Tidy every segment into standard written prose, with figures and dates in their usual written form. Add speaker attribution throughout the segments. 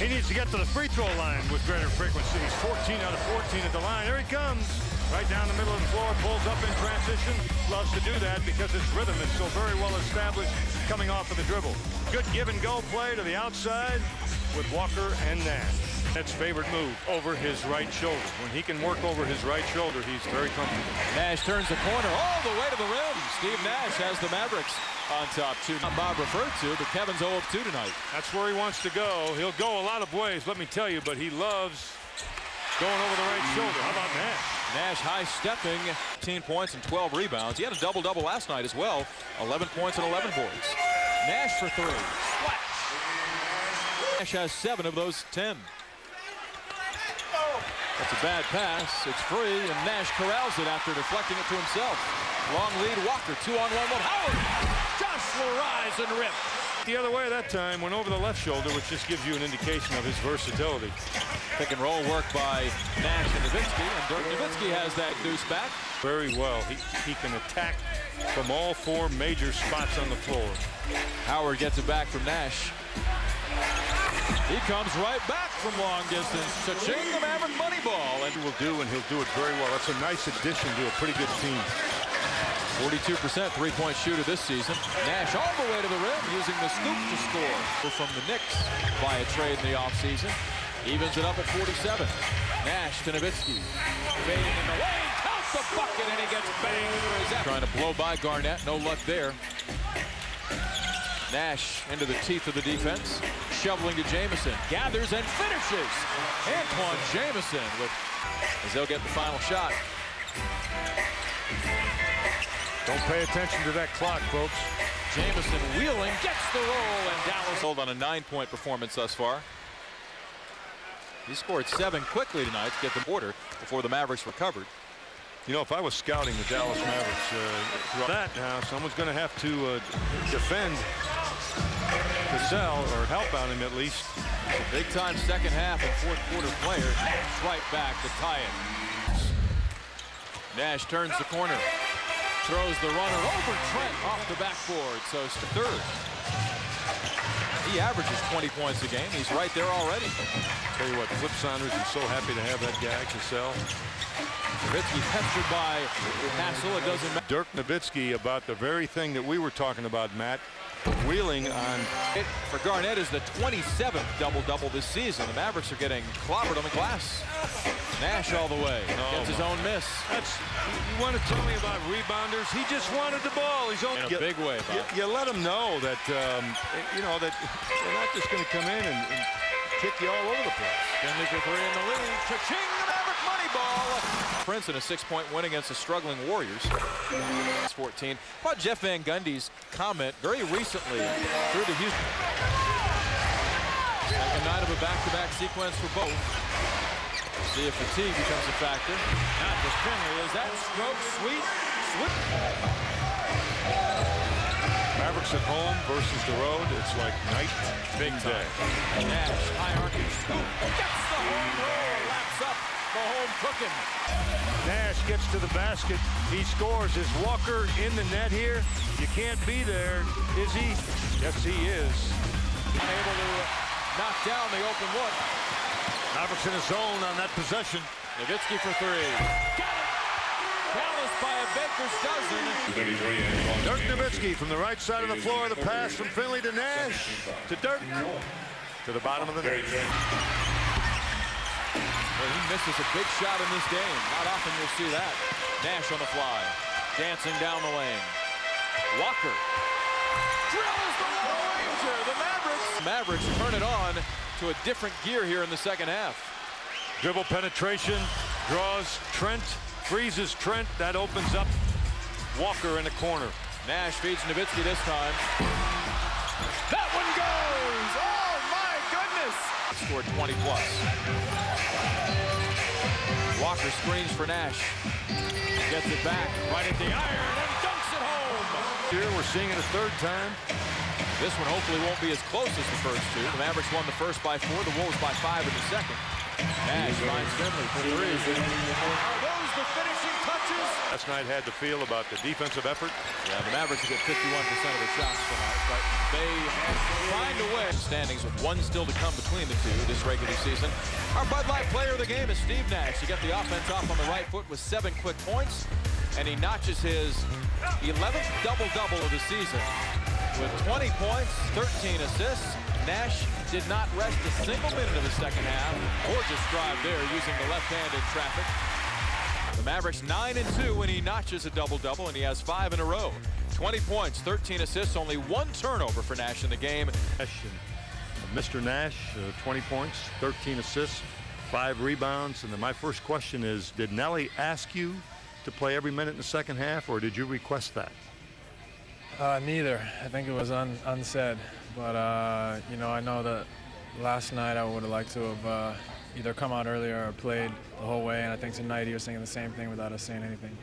Speaker 1: He needs to get to the free throw line with greater frequency. He's 14 out of 14 at the line. There he comes. Right down the middle of the floor, pulls up in transition. Loves to do that because his rhythm is so very well established coming off of the dribble. Good give and go play to the outside with Walker and Nash. That's favorite move over his right shoulder. When he can work over his right shoulder, he's very comfortable.
Speaker 2: Nash turns the corner all the way to the rim. Steve Nash has the Mavericks on top. Bob referred to, but Kevin's 0 of 2 tonight.
Speaker 1: That's where he wants to go. He'll go a lot of ways, let me tell you, but he loves going over the right shoulder. How about Nash?
Speaker 2: Nash high stepping, 15 points and 12 rebounds. He had a double-double last night as well. 11 points and 11 boards. Nash for 3. Splash. Nash has 7 of those 10. That's a bad pass. It's free, and Nash corrals it after deflecting it to himself. Long lead, Walker, 2-on-1 with Howard. Josh will rise and rip.
Speaker 1: The other way that time, went over the left shoulder, which just gives you an indication of his versatility.
Speaker 2: Pick and roll work by Nash and Nowitzki, and Dirk Nowitzki has that deuce back.
Speaker 1: Very well. He can attack from all 4 major spots on the floor.
Speaker 2: Howard gets it back from Nash. He comes right back from long distance. Cha-ching, the Maverick money ball. And
Speaker 1: he will do, and he'll do it very well. That's a nice addition to a pretty good team.
Speaker 2: 42% three-point shooter this season. Nash all the way to the rim using the scoop to score. From the Knicks by a trade in the offseason. Evens it up at 47. Nash to Nowitzki. Fading in the lane. Counts the bucket, and he gets banged for his effort. Trying to blow by Garnett. No luck there. Nash into the teeth of the defense. Shoveling to Jamison. Gathers and finishes. Antoine Jamison with as they'll get the final shot.
Speaker 1: Don't pay attention to that clock, folks.
Speaker 2: Jamison wheeling, gets the roll, and Dallas hold on a 9-point performance thus far. He scored 7 quickly tonight to get the order before the Mavericks recovered.
Speaker 1: You know, if I was scouting the Dallas Mavericks, that now someone's going to have to defend Cassell or help out him at least.
Speaker 2: A big-time second half and fourth quarter player. Nash right back to tie it. Nash turns the corner. Throws the runner over Trent off the backboard, so it's the third. He averages 20 points a game. He's right there already.
Speaker 1: Tell you what, Flip Saunders is so happy to have that guy, Cassell.
Speaker 2: Nowitzki pestered by Hassel. It doesn't matter.
Speaker 1: Dirk Nowitzki about the very thing that we were talking about, Matt. Wheeling on.
Speaker 2: It for Garnett is the 27th double-double this season. The Mavericks are getting clobbered on the glass. Nash all the way. Gets his own miss.
Speaker 1: You want to tell me about rebounders? He just wanted the ball. He's only
Speaker 2: in a big way.
Speaker 1: You let him know that you know that they're not just going to come in and kick you all over the place.
Speaker 2: Finley for 3 in the lead. Cha-ching, the Maverick money ball. Prince in a 6-point win against the struggling Warriors. It's 14. About Jeff Van Gundy's comment very recently through to Houston. Second night of a back-to-back sequence for both. See if fatigue becomes a factor. Not for Finley. Is that stroke sweet?
Speaker 1: Mavericks at home versus the road. It's like night
Speaker 2: big
Speaker 1: and
Speaker 2: day.
Speaker 1: day.
Speaker 2: Nash, high arcing scoop. Gets the home roll. Laps up the home cooking.
Speaker 1: Nash gets to the basket. He scores. Is Walker in the net here? You can't be there, is he? Yes, he is.
Speaker 2: Able to knock down the open look.
Speaker 1: Mavericks in a zone on that possession.
Speaker 2: Nowitzki for 3. Got it! Dallas by a baker's dozen.
Speaker 1: Dirk Nowitzki from the right side of the floor. The pass from Finley to Nash. To Dirk. To the bottom of the net.
Speaker 2: Well, he misses a big shot in this game. Not often you'll see that. Nash on the fly. Dancing down the lane. Walker. Drills the low ranger. The Mavericks turn it on to a different gear here in the second half.
Speaker 1: Dribble penetration, draws Trent, freezes Trent. That opens up Walker in the corner.
Speaker 2: Nash feeds Nowitzki this time. That one goes! Oh my goodness! Scored 20 plus. Walker screens for Nash. Gets it back, right at the iron, and dunks it home!
Speaker 1: Here we're seeing it a third time.
Speaker 2: This one hopefully won't be as close as the first two. The Mavericks won the first by 4, the Wolves by 5 in the second. Nash finds Finley for 3. Are those the finishing touches.
Speaker 1: Last night had the feel about the defensive effort.
Speaker 2: Yeah, the Mavericks get 51% of their shots tonight, but they find a way. Standings with one still to come between the two this regular season. Our Bud Light player of the game is Steve Nash. He got the offense off on the right foot with 7 quick points, and he notches his 11th double-double of the season with 20 points, 13 assists. Nash did not rest a single minute of the second half. Gorgeous drive there using the left hand in traffic. The Mavericks 9-2 when he notches a double-double, and he has 5 in a row. 20 points, 13 assists, only 1 turnover for Nash in the game.
Speaker 1: Mr. Nash, 20 points, 13 assists, 5 rebounds. And then my first question is, did Nelly ask you to play every minute in the second half, or did you request that?
Speaker 3: Neither. I think it was unsaid. But, you know, I know that last night I would have liked to have either come out earlier or played the whole way. And I think tonight he was thinking the same thing without us saying anything.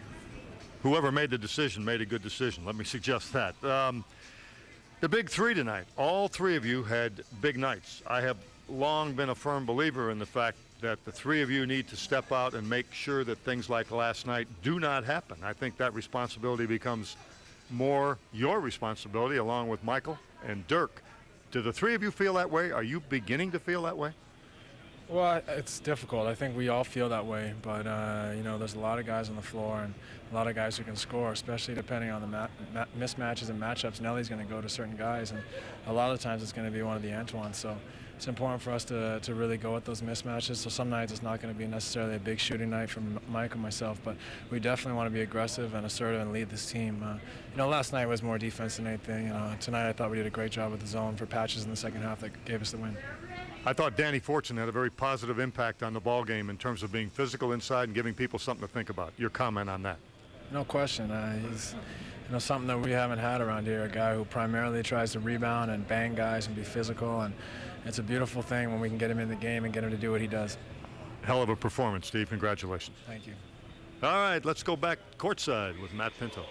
Speaker 1: Whoever made the decision made a good decision. Let me suggest that. The big three tonight, all three of you had big nights. I have long been a firm believer in the fact that the three of you need to step out and make sure that things like last night do not happen. I think that responsibility becomes more your responsibility, along with Michael and Dirk. Do the three of you feel that way? Are you beginning to feel that way?
Speaker 3: Well, it's difficult. I think we all feel that way, but you know, there's a lot of guys on the floor and a lot of guys who can score, especially depending on the mismatches and matchups. Nelly's going to go to certain guys, and a lot of the times it's going to be one of the Antoines. So it's important for us to really go at those mismatches. So some nights it's not going to be necessarily a big shooting night from Mike and myself, but we definitely want to be aggressive and assertive and lead this team. You know, last night was more defense than anything. You know, tonight I thought we did a great job with the zone for patches in the second half that gave us the win.
Speaker 1: I thought Danny Fortson had a very positive impact on the ball game in terms of being physical inside and giving people something to think about. Your comment on that?
Speaker 3: No question. He's, you know, something that we haven't had around here. A guy who primarily tries to rebound and bang guys and be physical, and it's a beautiful thing when we can get him in the game and get him to do what he does.
Speaker 1: Hell of a performance, Steve. Congratulations.
Speaker 3: Thank you.
Speaker 1: All right, let's go back courtside with Matt Pinto.